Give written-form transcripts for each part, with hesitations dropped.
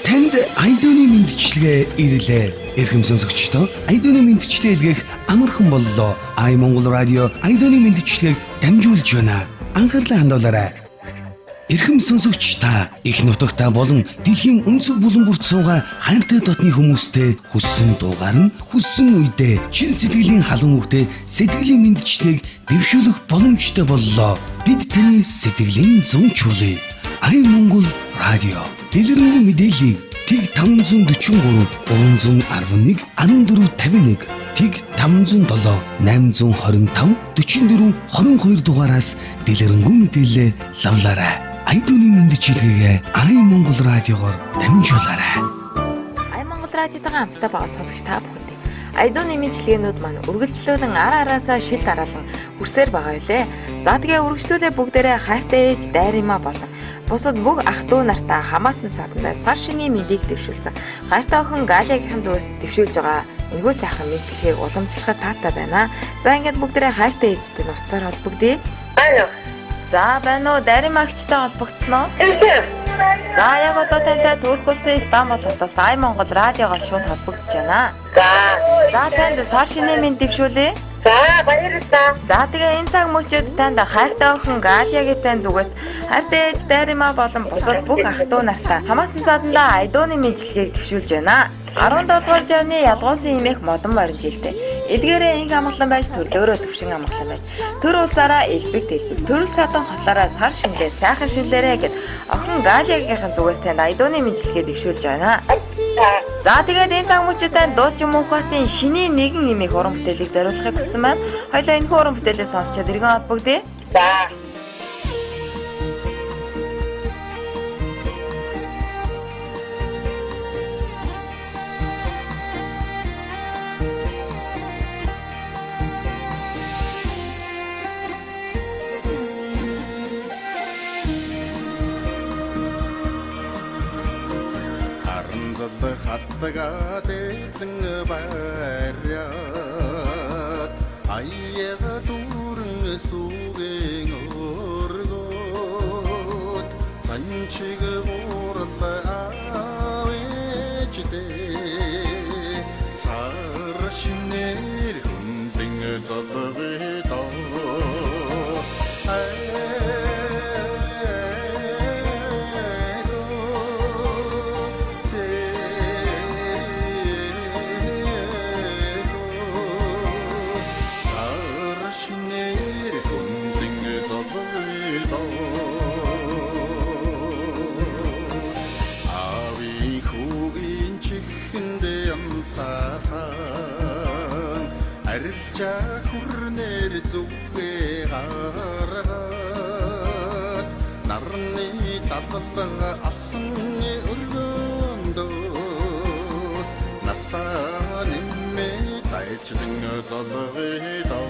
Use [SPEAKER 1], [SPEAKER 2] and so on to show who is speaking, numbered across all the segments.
[SPEAKER 1] Танд айдууны мэндчилгээ ирлээ. Эрхэм сонсогчдоо айдууны мэндчилгээ илгээх амархан боллоо. Ай Монгол радио айдууны мэндчилгээг дамжуулж байна. Анхаарлаа хандуулаарай. Эрхэм сонсогч та их нутагтаа болон дэлхийн өнцөг булан бүрт суугаа хайртай дотны хүмүүстэй хүссэн дуугаар нь хүссэн үедээ чин сэтгэлийн халуун үгтэй сэтгэлийн мэндчилгээг дэвшүүлэх боломжтой боллоо. Бид таны сэтгэлийн зөнчүүлээ. Ай Монгол радио дэлгэрэнгүй мэдээллийг Тэг 543 311 1451 Тэг 507 825 44 22 дугаараас дэлгэрэнгүй мэдээлэл лавлаарай. Айдууны мэндчилгээгээ Ай Монгол радиогоор дамжуулаарай.
[SPEAKER 2] Ай Монгол радиотойгоо хамтдаа байгаа сонсогч та бүхэнд айдууны мэндчилгээнүүд маань үргэлжлүүлэн ар араасаа шил дараалан хүрсээр байгаа юлээ. За тэгээ үргэлжлүүлээ бүгдээрээ хайртай ээж дайрмаа болон бусад бүх ах дүү нартаа хамаатан садандаа сар шинийн мэндийг дэвшүүлсэн. Гайтай охин Галиагийнхан зүгээс дэвшүүлж байгаа энэхүү сайхан мэндчилгээг уламжлахад таатай байна. За ингээд бүгдээрээ хайртай ээжтэй нуцаар холбогдъё.
[SPEAKER 3] Alo.
[SPEAKER 2] За байна уу? Даримагчтай холбогдсон уу? За яг одоо тантай Турк улсын Стамбул хотоос Ай Монгол радиогоор шууд холбогдож байна. За танд сар шинийн мэнд дэвшүүлээ.
[SPEAKER 3] За баярлалаа.
[SPEAKER 2] За тэгээ энэ цаг мөчид танд хайртай охин Галиагийнхан зүгээс хайртай ээж дайрмаа болон бусад бүх ах дүү нартаа хамаатан садандаа айдууны мэндчилгээг дэвшүүлж байна. 17 дугаар жавны ялгуусын эмээх модон морин жилдээ илгээрээ инг амгалан байж төрлөөрөө төвшин амгалан байж төр улсаараа элбэг дэлбэг төрөл садан хотлороо сар шиндээ сайхан шилээрээ гэд охин Галиагийнхан зүгээс танд айдууны мэндчилгээ дэвшүүлж байна. За тэгээд энэ цаг мөчид танд дуучин Мөнхбатын шинийн нэгэн эмээх уран бүтээлийг зориулахыг хүссэн байна. Хоёлаа энэ уран бүтээлээ сонсчод иргэн холбогдъё.
[SPEAKER 3] За.
[SPEAKER 4] Хаттага дэдэн байраад аяга дүүрэн сүгэн өргөд санчиг уурт авэждээ сар шинээр хүндэн зодгойдоо арилжа хүрнээр зүггээ гаргаад нарны таталга авсан өргөндөө насаа нэмэ тайчлан золгойдоо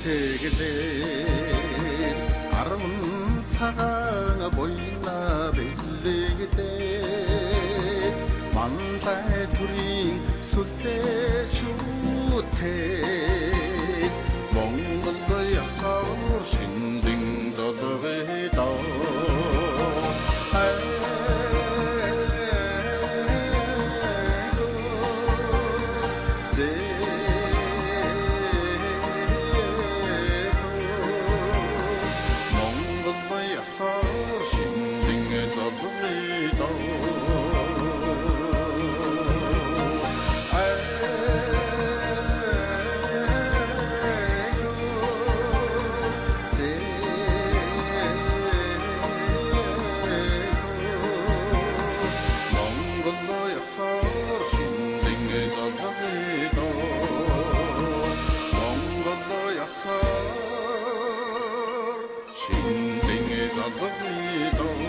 [SPEAKER 4] сэтгэлээ арван цагаан бойна бэлэгдээ мандай төрийн сүлдээ шүтээ Монгол ясаар шиндэн зодгойдоо шиндэн залгидоо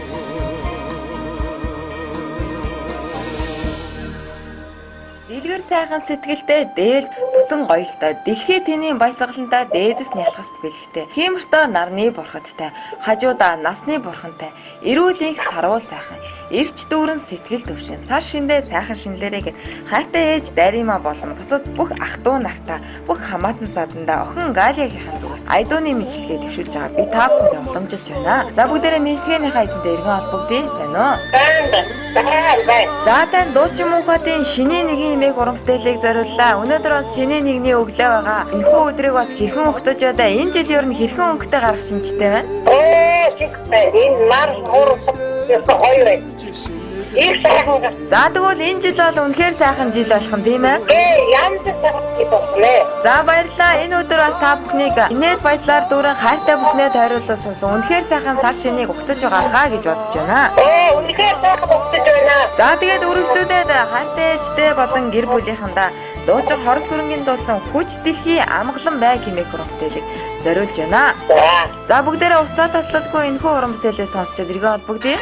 [SPEAKER 2] Дэлгэр сайхан сэтгэлдээ дээл бусан гоёлтой дэлхий тэний баясгаландаа дээдэс нялхаст бэлгтэй. Тиймэртөө нарны бурхадтай, хажуудаа насны бурхантай, эрүүл их сарвал сайхан, эрч дүүрэн сэтгэл төвшин, сар шиндээ сайхан шинлэрээ гэд хайртай ээж Дарима болон бусад бүх ах トゥ нартаа бүх хамаатан садандаа охин Галиягийнхан зүгээс айдууны мэдлэгээ төвшүүлж байгаа би та бүхэнд уламжилж байна. За бүгдээрээ мэдлэгээнийхээ эзэндээ эргэн холбогдъё байна уу? За тань дуучин мөнхөдийн шинэ нэгэн имийг урамтэлийг зориуллаа. Өнөөдөр бас шинэ нэгний өглөө байгаа. Энэхүү өдрийг бас хэрхэн өгтөж одоо энэ жил ер нь хэрхэн өнгөтэй гарах шинжтэй байна?
[SPEAKER 3] Энэ мар хоёр их сайхан.
[SPEAKER 2] За тэгвэл энэ жил бол үнэхээр сайхан жил болох юм тийм ээ?
[SPEAKER 3] Янз сайхан боллоо.
[SPEAKER 2] За баярлалаа. Энэ өдөр бас та бүхнийг инээд баяслаар дүүрэн хайртай бүхнээ тойруулсан сонсон. Үнэхээр сайхан сар шинийг өгтөж байгаа хаа гэж бодож байна.
[SPEAKER 3] Үнэхээр сайхан өгтөж байна.
[SPEAKER 2] За тэгээд үргэлжлүүлээд хайртай ээжтэй болон гэр бүлийнхэндээ дуужих хор сүрэнгийн дуусан хүч дэлхий амгалан бай хэмээх уран бүтээлийг зориулж байна. За бүгдээрээ уцаа таслалгүй энэхүү уран бүтээлээ сонсчод эргэн холбогдъё.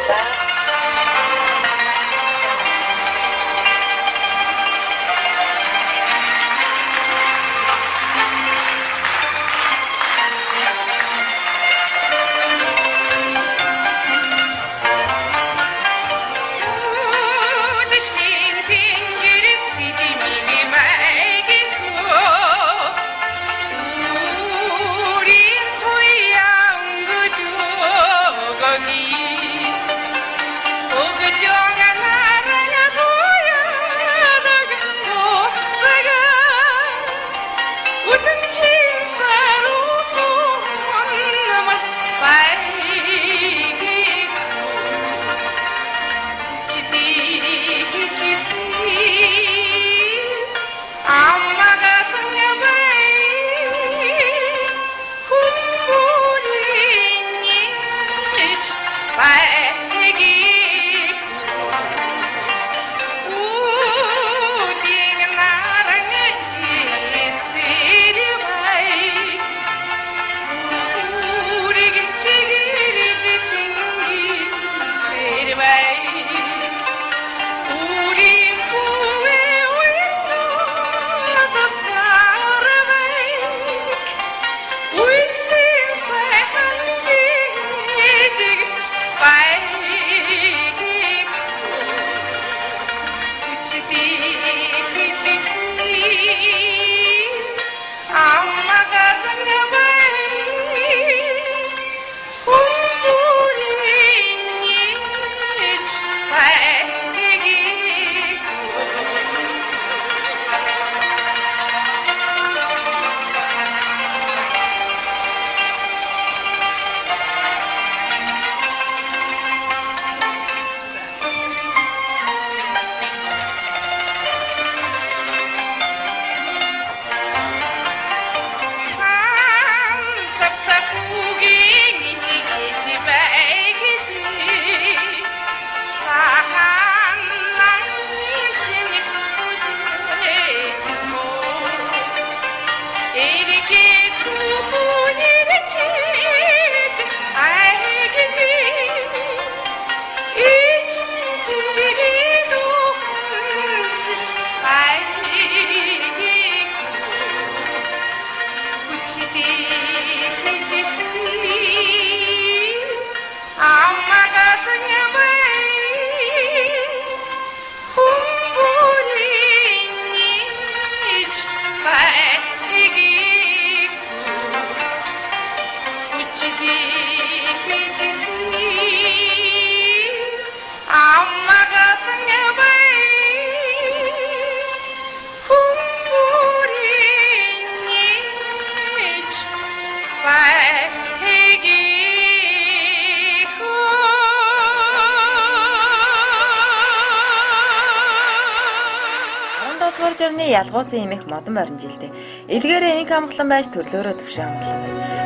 [SPEAKER 2] Жарны ялгуусан имэх модон орон жилдээ. Илгээрээ инх амглан байж төрлөөрөө төвшин амглан.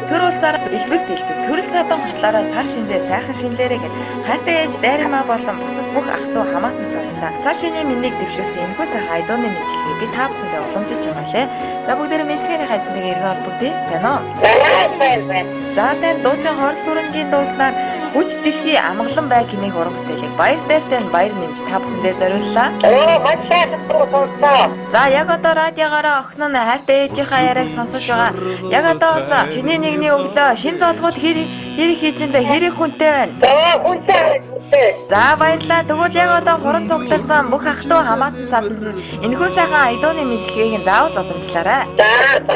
[SPEAKER 2] төр улсаар элбэг дэлбэг төрөл садан хотлоороо сар шиндээ сайхан шинлээрээ гэд хайртай ээж дайрмаа болон бусад бүх ах トゥ хамаатан садандаа сар шинийн минийг дэвшүүлсэн энэхүү сайхан айдууны мэдлэгийг би та бүхэндээ уламжилж байгаа лээ. За бүгдээрээ мэдлэгийн хайцныг эргэн олбогдъё. Байна уу?
[SPEAKER 3] байна.
[SPEAKER 2] За тань дуучин хорс сүрэнгийн дууснаар хүч дэлхий амгалан бай гэмиг уран бүтээлийг баяр дайртай нь баяр нэмж та бүхэндээ зориуллаа.
[SPEAKER 3] Маш сайхан дуу.
[SPEAKER 2] За яг одоо радиогаараа охин нь хайртай ээжийнхаа яриаг сонсож байгаа. Яг одоо бас чиний нэгний өглөө шин золгууд хэр их хийжэндээ хэрэг хүнтэй байна.
[SPEAKER 3] Хүнтэй.
[SPEAKER 2] За баярлалаа. Тэгвэл яг одоо хуран цугларсан бүх ах トゥ хамаатан саданд энэхүү сайхан айдууны мэдлэгийг заавал уламжлаарай.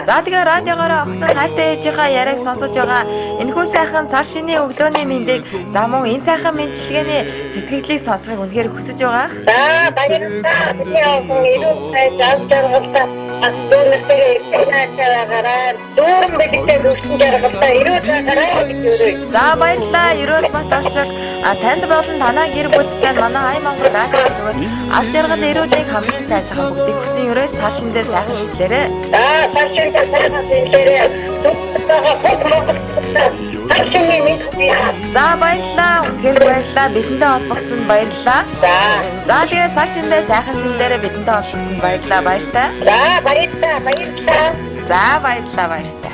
[SPEAKER 2] За тэгээ радиогаараа охин нь хайртай ээжийнхаа яриаг сонсож байгаа. Энэхүү сайхан сар шинийн өглөөний мэндийг за мөн энэ сайхан мэдлэгээний сэтгэлийг сонсохыг үнэхээр хүсэж байгаа.
[SPEAKER 3] За баярлалаа. Ирүүл сайжаал жаргалтай астуунэртэйгээ ирсэн дүүрэн бэлэгтэй зүрхэн жаргалтай ирүүл сайжаараа гэж өрөө.
[SPEAKER 2] За баярлалаа. Ерөөл бат оршиг танд болон танаа гэр бүлтэй манай Ай Монгол радио зүгээс аз жаргал ирүүлэх хамгийн сайн сайхан бүгдийг хүсэн ерөөс сар шиндээ сайхан шилдээрээ.
[SPEAKER 3] За сар шиндээ сайхан шилдээрээ.
[SPEAKER 2] За баярлалаа. Үнэхээр баярлалаа. Бидэндээ холбогдсон баярлалаа. За тэгээ сар шиндээ сайхан шилдээрээ бидэндээ холбогдсон баярлалаа. Баяртай.
[SPEAKER 3] За баярлалаа.
[SPEAKER 2] За баярлалаа. Баяртай.